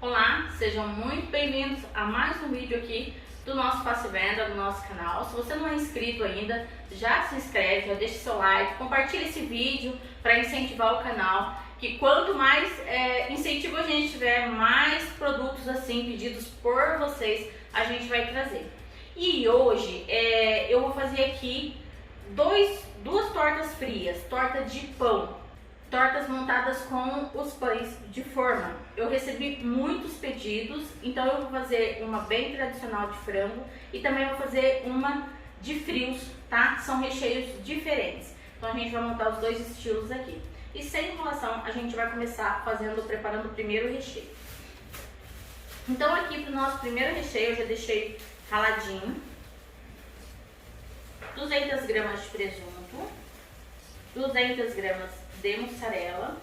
Olá, sejam muito bem-vindos a mais um vídeo aqui do nosso Faça Venda, do nosso canal. Se você não é inscrito ainda, já se inscreve, já deixa seu like, compartilha esse vídeo para incentivar o canal, que quanto mais incentivo a gente tiver, mais produtos assim pedidos por vocês a gente vai trazer. E hoje eu vou fazer aqui duas tortas frias, torta de pão. Tortas montadas com os pães de forma. Eu recebi muitos pedidos, então eu vou fazer uma bem tradicional de frango e também vou fazer uma de frios, tá? São recheios diferentes. Então a gente vai montar os dois estilos aqui. E sem enrolação, a gente vai começar preparando o primeiro recheio. Então aqui para o nosso primeiro recheio eu já deixei raladinho 200 gramas de presunto, 200 gramas de mussarela.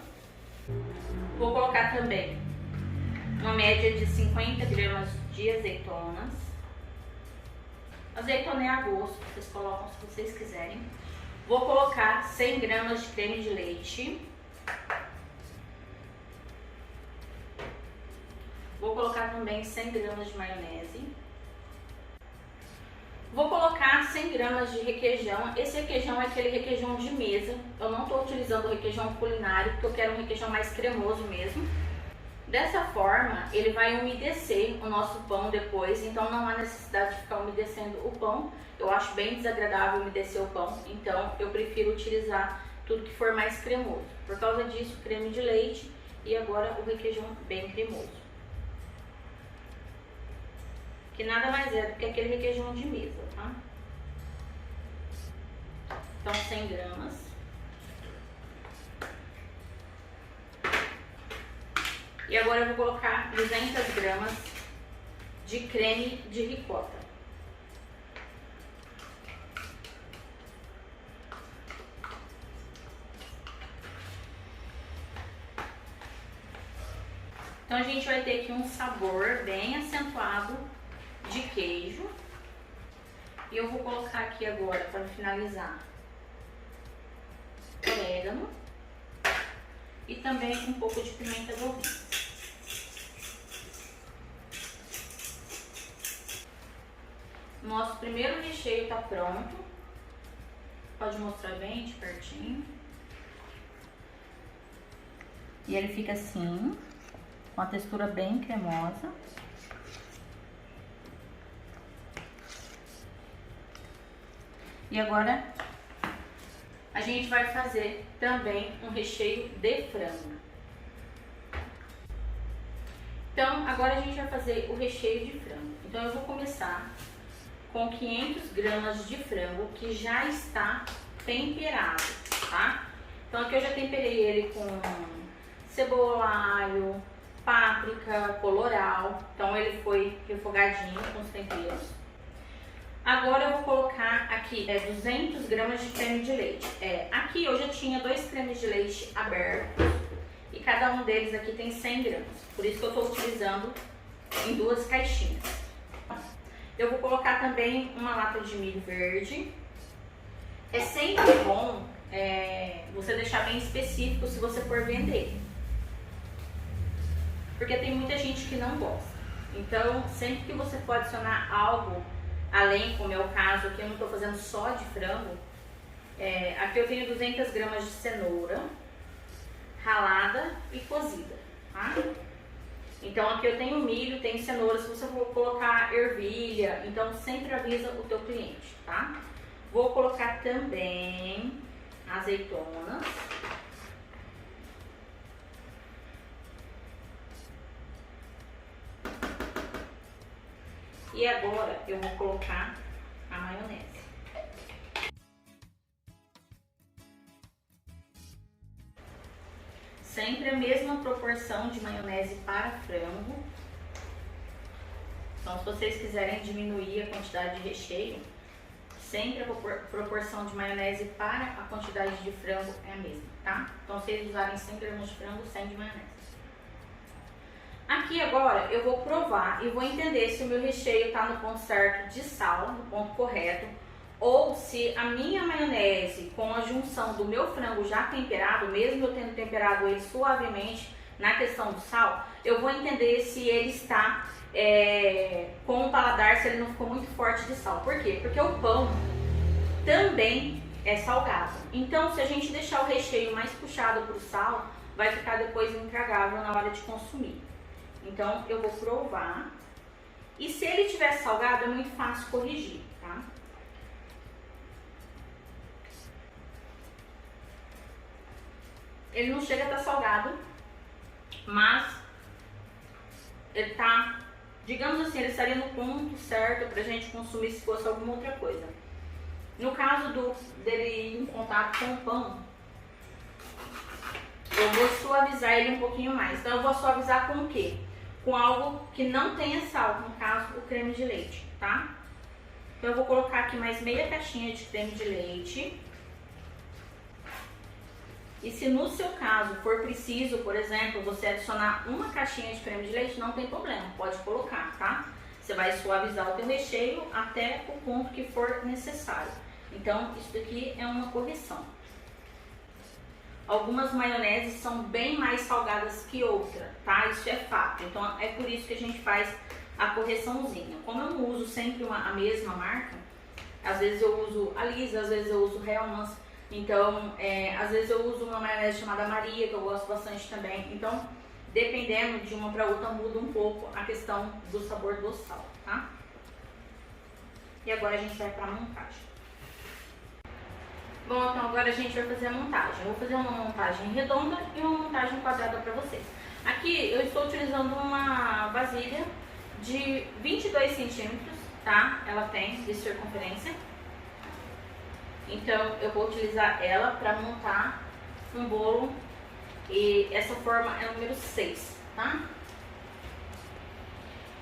Vou colocar também uma média de 50 gramas de azeitonas. Azeitona é a gosto, vocês colocam se vocês quiserem. Vou colocar 100 gramas de creme de leite. Vou colocar também 100 gramas de maionese. Vou colocar 100 gramas de requeijão. Esse requeijão é aquele requeijão de mesa. Eu não estou utilizando o requeijão culinário, porque eu quero um requeijão mais cremoso mesmo. Dessa forma, ele vai umedecer o nosso pão depois, então não há necessidade de ficar umedecendo o pão. Eu acho bem desagradável umedecer o pão, então eu prefiro utilizar tudo que for mais cremoso. Por causa disso, creme de leite e agora o requeijão bem cremoso. Que nada mais é do que aquele requeijão de mesa, tá? Então 100 gramas. E agora eu vou colocar 200 gramas de creme de ricota. Então a gente vai ter aqui um sabor bem acentuado de queijo. E eu vou colocar aqui agora, para finalizar, orégano e também um pouco de pimenta do reino. Nosso primeiro recheio está pronto. Pode mostrar bem de pertinho. E ele fica assim, com a textura bem cremosa. E agora a gente vai fazer também um recheio de frango. Então agora a gente vai fazer o recheio de frango. Então eu vou começar com 500 gramas de frango que já está temperado, tá? Então aqui eu já temperei ele com cebola, alho, páprica, colorau. Então ele foi refogadinho com os temperos. Agora eu vou colocar aqui 200 gramas de creme de leite. Aqui eu já tinha 2 cremes de leite abertos e cada um deles aqui tem 100 gramas. Por isso que eu estou utilizando em 2 caixinhas. Eu vou colocar também uma lata de milho verde. É sempre bom você deixar bem específico se você for vender, porque tem muita gente que não gosta. Então sempre que você for adicionar algo além, como é o caso aqui, eu não estou fazendo só de frango. Aqui eu tenho 200 gramas de cenoura ralada e cozida, tá? Então aqui eu tenho milho, tenho cenoura. Se você for colocar ervilha, então sempre avisa o teu cliente, tá? Vou colocar também azeitonas. E agora eu vou colocar a maionese. Sempre a mesma proporção de maionese para frango. Então se vocês quiserem diminuir a quantidade de recheio, sempre a proporção de maionese para a quantidade de frango é a mesma, tá? Então se vocês usarem 100 gramas de frango, 100 de maionese. Aqui agora eu vou provar e vou entender se o meu recheio está no ponto certo de sal, no ponto correto, ou se a minha maionese com a junção do meu frango já temperado, mesmo eu tendo temperado ele suavemente, na questão do sal, eu vou entender se ele está com o paladar, se ele não ficou muito forte de sal. Por quê? Porque o pão também é salgado. Então, se a gente deixar o recheio mais puxado para o sal, vai ficar depois intragável na hora de consumir. Então, eu vou provar. E se ele tiver salgado, é muito fácil corrigir, tá? Ele não chega a estar salgado, mas ele tá, digamos assim, ele estaria no ponto certo pra gente consumir se fosse alguma outra coisa. No caso dele ir em contato com o pão, eu vou suavizar ele um pouquinho mais. Então eu vou suavizar com o quê? Com algo que não tenha sal, no caso o creme de leite, tá? Então eu vou colocar aqui mais meia caixinha de creme de leite. E se no seu caso for preciso, por exemplo, você adicionar uma caixinha de creme de leite, não tem problema, pode colocar, tá? Você vai suavizar o teu recheio até o ponto que for necessário. Então, isso daqui é uma correção. Algumas maioneses são bem mais salgadas que outra, tá? Isso é fato. Então, é por isso que a gente faz a correçãozinha. Como eu não uso sempre a mesma marca, às vezes eu uso a Lisa, às vezes eu uso Hellmann's. Então, às vezes eu uso uma maionese chamada Maria, que eu gosto bastante também. Então, dependendo de uma para outra, muda um pouco a questão do sabor do sal, tá? E agora a gente vai para a montagem. Bom, então agora a gente vai fazer a montagem. Eu vou fazer uma montagem redonda e uma montagem quadrada para vocês. Aqui eu estou utilizando uma vasilha de 22 centímetros, tá? Ela tem de circunferência. Então, eu vou utilizar ela para montar um bolo e essa forma é o número 6, tá?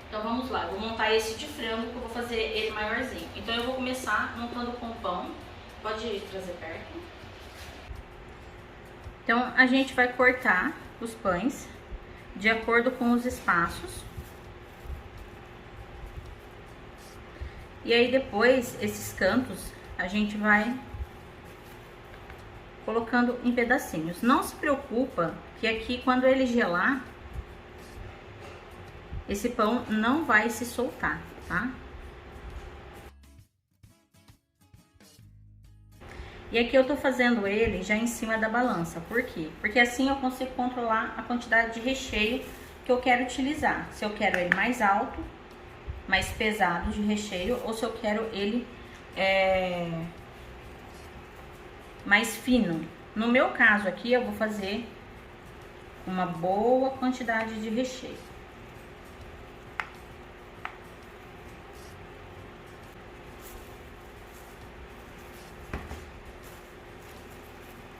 Então, vamos lá. Eu vou montar esse de frango que eu vou fazer ele maiorzinho. Então, eu vou começar montando com o pão. Pode trazer perto. Então, a gente vai cortar os pães de acordo com os espaços. E aí, depois, esses cantos a gente vai colocando em pedacinhos. Não se preocupa que aqui quando ele gelar, esse pão não vai se soltar, tá? E aqui eu tô fazendo ele já em cima da balança. Por quê? Porque assim eu consigo controlar a quantidade de recheio que eu quero utilizar. Se eu quero ele mais alto, mais pesado de recheio, ou se eu quero ele mais fino. No meu caso aqui, eu vou fazer uma boa quantidade de recheio.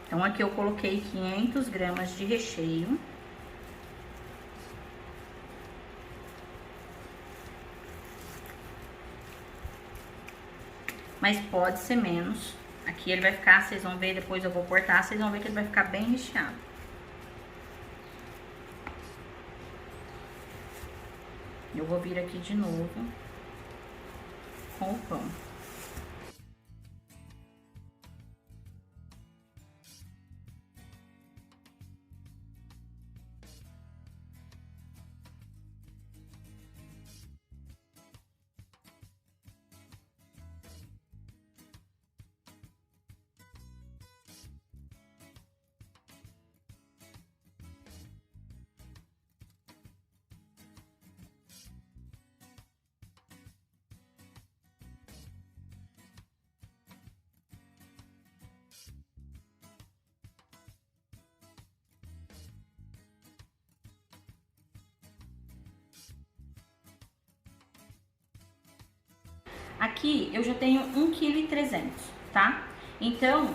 Então, aqui eu coloquei 500 gramas de recheio. Mas pode ser menos. Aqui ele vai ficar, vocês vão ver, depois eu vou cortar, vocês vão ver que ele vai ficar bem recheado. Eu vou vir aqui de novo com o pão. Aqui eu já tenho 1,3 kg, tá? Então,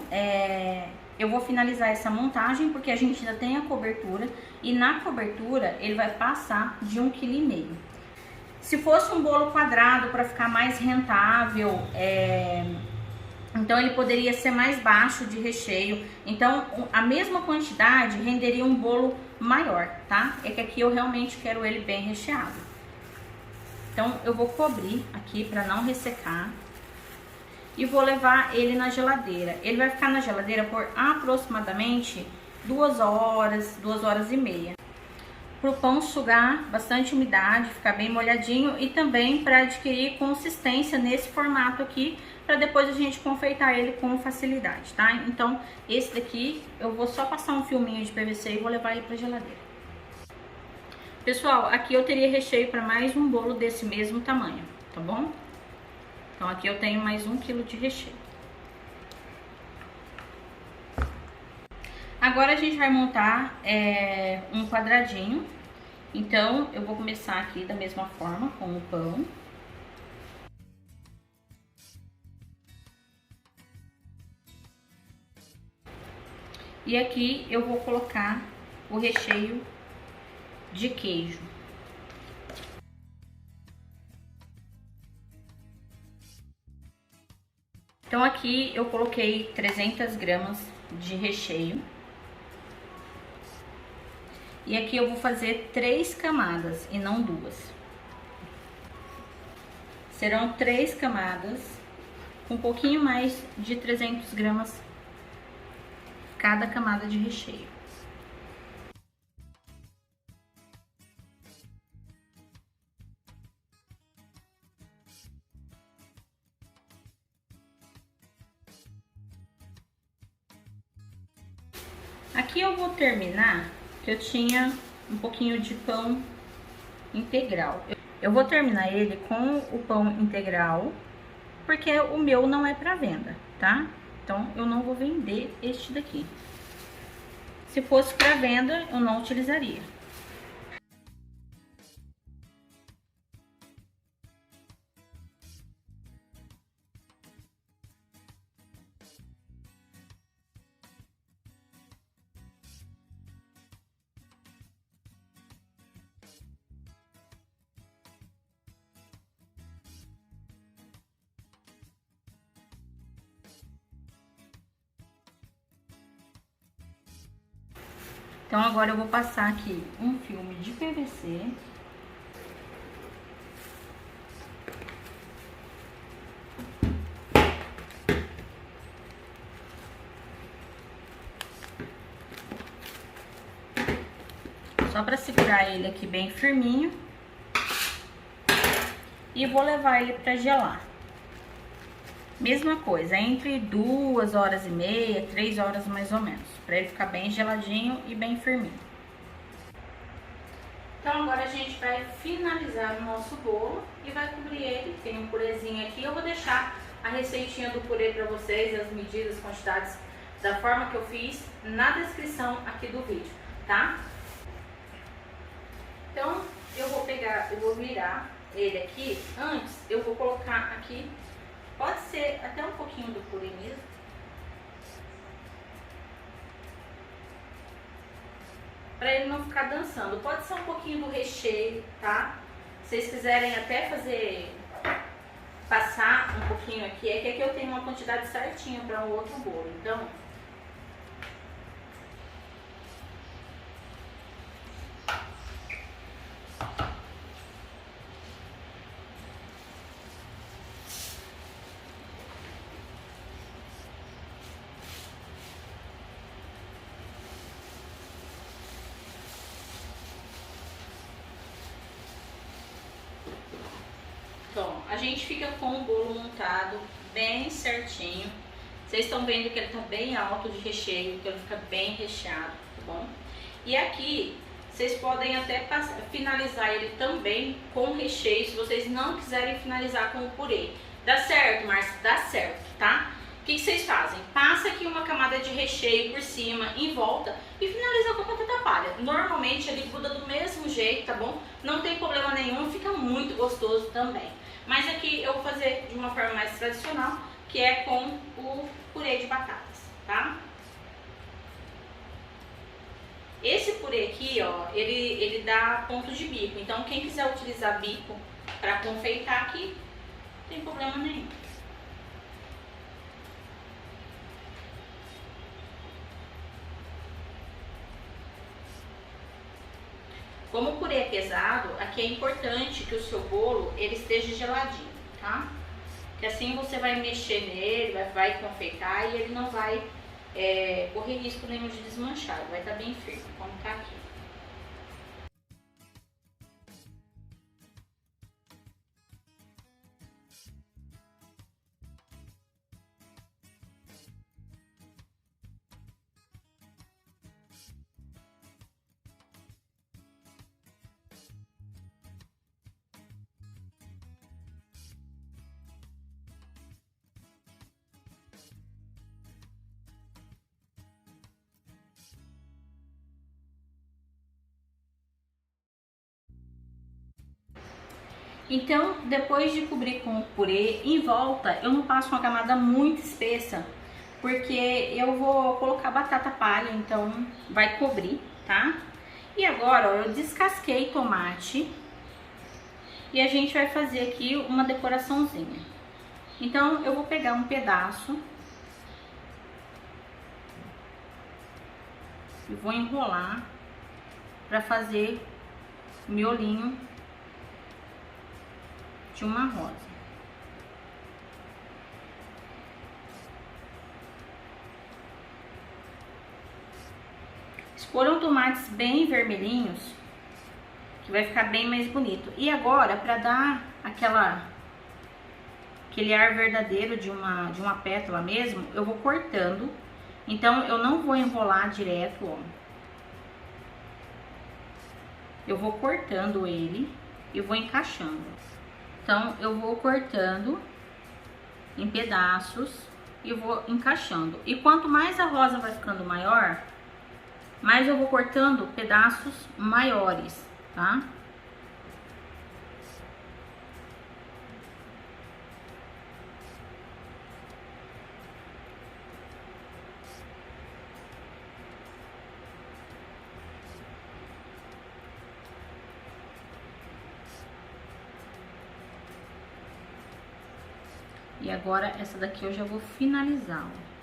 eu vou finalizar essa montagem porque a gente ainda tem a cobertura e na cobertura ele vai passar de 1,5 kg. Se fosse um bolo quadrado para ficar mais rentável, então ele poderia ser mais baixo de recheio. Então, a mesma quantidade renderia um bolo maior, tá? É que aqui eu realmente quero ele bem recheado. Então, eu vou cobrir aqui para não ressecar e vou levar ele na geladeira. Ele vai ficar na geladeira por aproximadamente 2 horas, 2 horas e meia. para o pão sugar bastante umidade, ficar bem molhadinho e também para adquirir consistência nesse formato aqui, para depois a gente confeitar ele com facilidade, tá? Então, esse daqui eu vou só passar um filminho de PVC e vou levar ele para geladeira. Pessoal, aqui eu teria recheio para mais um bolo desse mesmo tamanho, tá bom? Então, aqui eu tenho mais 1 quilo de recheio. Agora a gente vai montar um quadradinho. Então, eu vou começar aqui da mesma forma com o pão. E aqui eu vou colocar o recheio de queijo. Então, aqui eu coloquei 300 gramas de recheio. E aqui eu vou fazer 3 camadas e não 2. Serão 3 camadas com um pouquinho mais de 300 gramas cada camada de recheio. Aqui eu vou terminar, que eu tinha um pouquinho de pão integral. Eu vou terminar ele com o pão integral, porque o meu não é para venda, tá? Então, eu não vou vender este daqui. Se fosse para venda, eu não utilizaria. Então, agora eu vou passar aqui um filme de PVC. Só para segurar ele aqui bem firminho. E vou levar ele para gelar. Mesma coisa, entre 2 horas e meia, 3 horas mais ou menos, para ele ficar bem geladinho e bem firminho. Então agora a gente vai finalizar o nosso bolo e vai cobrir ele. Tem um purezinho aqui, eu vou deixar a receitinha do purê para vocês, as medidas, quantidades, da forma que eu fiz, na descrição aqui do vídeo, tá? Então eu vou virar ele aqui. Antes eu vou colocar aqui, pode ser até um pouquinho do purê mesmo. Pra ele não ficar dançando. Pode ser um pouquinho do recheio, tá? Se vocês quiserem até passar um pouquinho aqui, é que aqui eu tenho uma quantidade certinha para um outro bolo. Então, a gente fica com o bolo montado bem certinho. Vocês estão vendo que ele tá bem alto de recheio, que ele fica bem recheado, tá bom? E aqui, vocês podem até finalizar ele também com recheio, se vocês não quiserem finalizar com o purê. Dá certo, Márcia? Dá certo, tá? O que vocês fazem? Passa aqui uma camada de recheio por cima, em volta, e finaliza com a batata palha. Normalmente ele gruda do mesmo jeito, tá bom? Não tem problema nenhum, fica muito gostoso também. Mas aqui eu vou fazer de uma forma mais tradicional, que é com o purê de batatas, tá? Esse purê aqui, ó, ele dá ponto de bico. Então, quem quiser utilizar bico para confeitar aqui, não tem problema nenhum. Como o purê é pesado, aqui é importante que o seu bolo ele esteja geladinho, tá? Que assim você vai mexer nele, vai confeitar e ele não vai correr risco nenhum de desmanchar, vai estar bem firme, como tá aqui. Então, depois de cobrir com o purê, em volta eu não passo uma camada muito espessa, porque eu vou colocar batata palha, então vai cobrir, tá? E agora, ó, eu descasquei tomate e a gente vai fazer aqui uma decoraçãozinha. Então, eu vou pegar um pedaço e vou enrolar para fazer miolinho de uma rosa. Escolham tomates bem vermelhinhos, que vai ficar bem mais bonito. E agora, para dar aquele ar verdadeiro de uma pétala mesmo, eu vou cortando. Então, eu não vou enrolar direto, ó. Eu vou cortando ele e vou encaixando. Então, eu vou cortando em pedaços e vou encaixando. E quanto mais a rosa vai ficando maior, mais eu vou cortando pedaços maiores, tá? E agora essa daqui eu já vou finalizar, ó.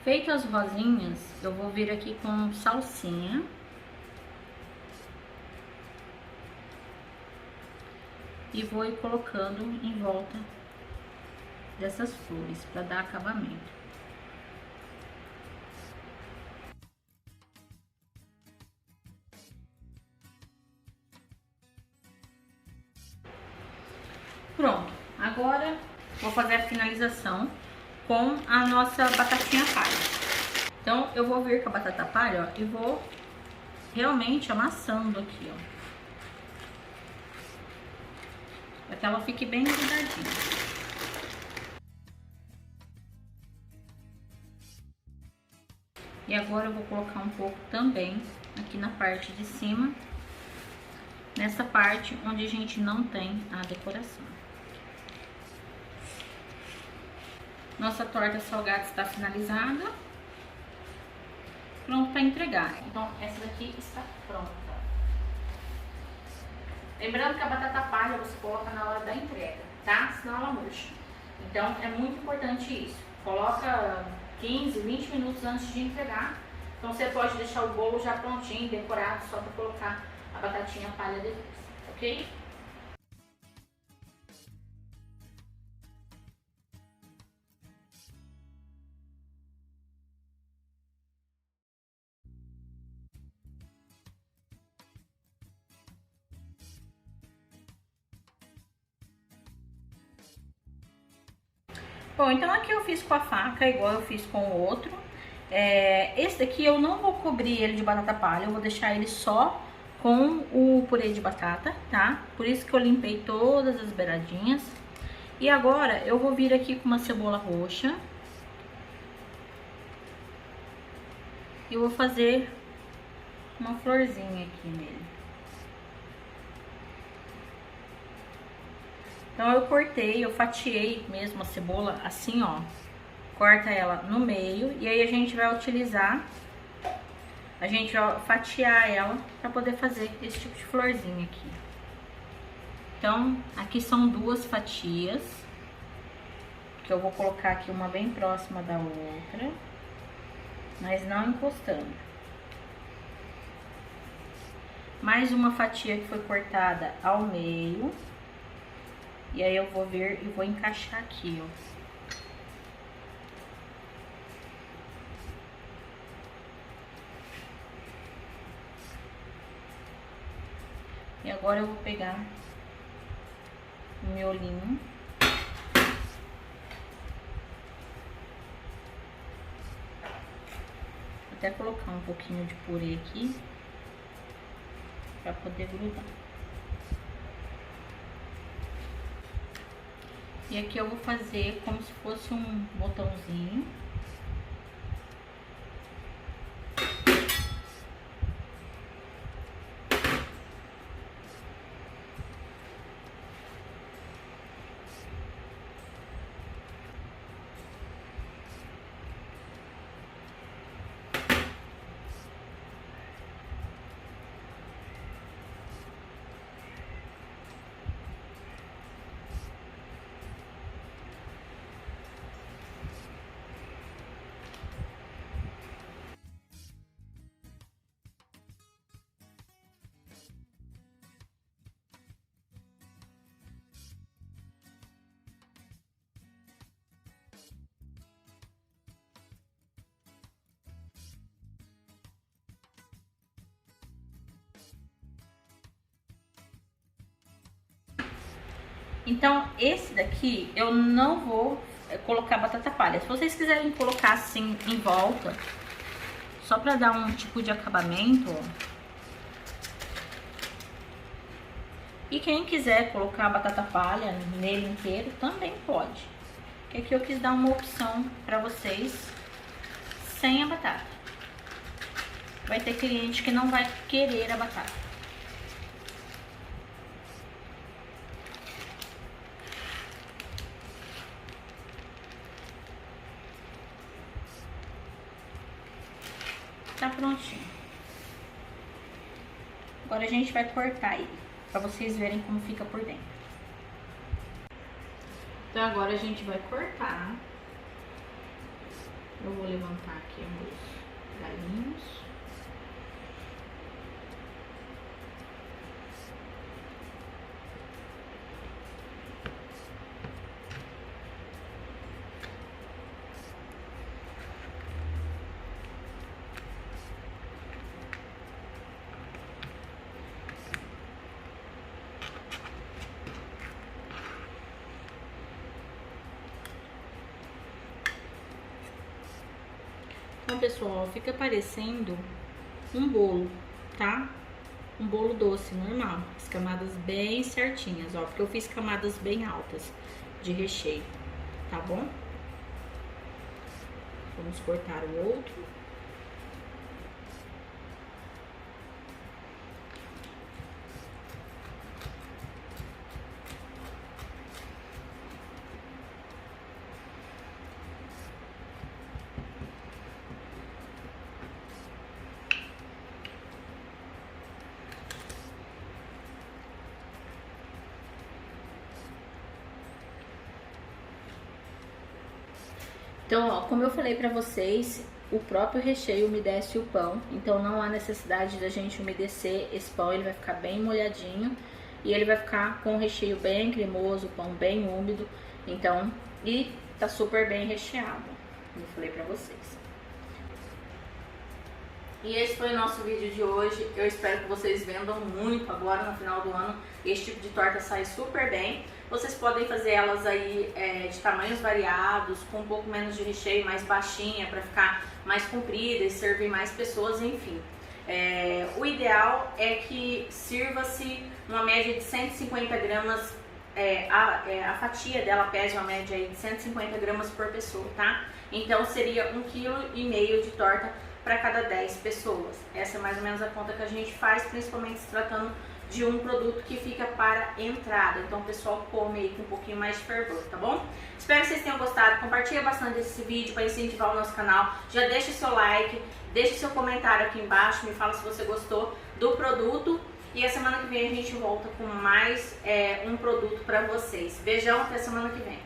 Feito as rosinhas, eu vou vir aqui com salsinha. E vou ir colocando em volta dessas flores para dar acabamento. Pronto, agora vou fazer a finalização com a nossa batatinha palha. Então, eu vou vir com a batata palha, ó, e vou realmente amassando aqui, ó. Para que ela fique bem grudadinha. E agora eu vou colocar um pouco também aqui na parte de cima, nessa parte onde a gente não tem a decoração. Nossa torta salgada está finalizada, pronto para entregar. Então, essa daqui está pronta. Lembrando que a batata palha você coloca na hora da entrega, tá? Senão ela murcha. Então, é muito importante isso. Coloca 15, 20 minutos antes de entregar. Então, você pode deixar o bolo já prontinho, decorado, só para colocar a batatinha palha depois, ok? Bom, então aqui eu fiz com a faca, igual eu fiz com o outro. Esse daqui eu não vou cobrir ele de batata palha, eu vou deixar ele só com o purê de batata, tá? Por isso que eu limpei todas as beiradinhas. E agora eu vou vir aqui com uma cebola roxa. E eu vou fazer uma florzinha aqui nele. Então eu cortei, eu fatiei mesmo a cebola assim, ó. Corta ela no meio e aí a gente vai utilizar, a gente vai fatiar ela para poder fazer esse tipo de florzinha aqui. Então, aqui são duas fatias, que eu vou colocar aqui uma bem próxima da outra, mas não encostando. Mais uma fatia que foi cortada ao meio. E aí eu vou vir e vou encaixar aqui, ó. Agora eu vou pegar o miolinho. Vou até colocar um pouquinho de purê aqui para poder grudar. E aqui eu vou fazer como se fosse um botãozinho. Então, esse daqui eu não vou colocar batata palha. Se vocês quiserem colocar assim em volta, só pra dar um tipo de acabamento, ó. E quem quiser colocar batata palha nele inteiro, também pode. Porque aqui eu quis dar uma opção pra vocês sem a batata. Vai ter cliente que não vai querer a batata. Tá prontinho. Agora a gente vai cortar ele, pra vocês verem como fica por dentro. Então agora a gente vai cortar. Eu vou levantar aqui os galinhos. Então, pessoal, fica parecendo um bolo, tá? Um bolo doce, normal. As camadas bem certinhas, ó. Porque eu fiz camadas bem altas de recheio, tá bom? Vamos cortar o outro. Então, ó, como eu falei pra vocês, o próprio recheio umedece o pão. Então, não há necessidade da gente umedecer esse pão. Ele vai ficar bem molhadinho e ele vai ficar com o recheio bem cremoso, o pão bem úmido. Então, e tá super bem recheado, como eu falei pra vocês. E esse foi o nosso vídeo de hoje. Eu espero que vocês vendam muito agora no final do ano. Esse tipo de torta sai super bem. Vocês podem fazer elas aí de tamanhos variados, com um pouco menos de recheio, mais baixinha, para ficar mais comprida e servir mais pessoas, enfim. O ideal é que sirva-se uma média de 150 gramas, a fatia dela pesa uma média aí de 150 gramas por pessoa, tá? Então seria 1,5 kg de torta para cada 10 pessoas. Essa é mais ou menos a conta que a gente faz, principalmente se tratando de um produto que fica para entrada. Então o pessoal come aí com um pouquinho mais de fervor, tá bom? Espero que vocês tenham gostado. Compartilha bastante esse vídeo para incentivar o nosso canal. Já deixa seu like, deixa seu comentário aqui embaixo, me fala se você gostou do produto. E a semana que vem a gente volta com mais um produto para vocês. Beijão, até semana que vem.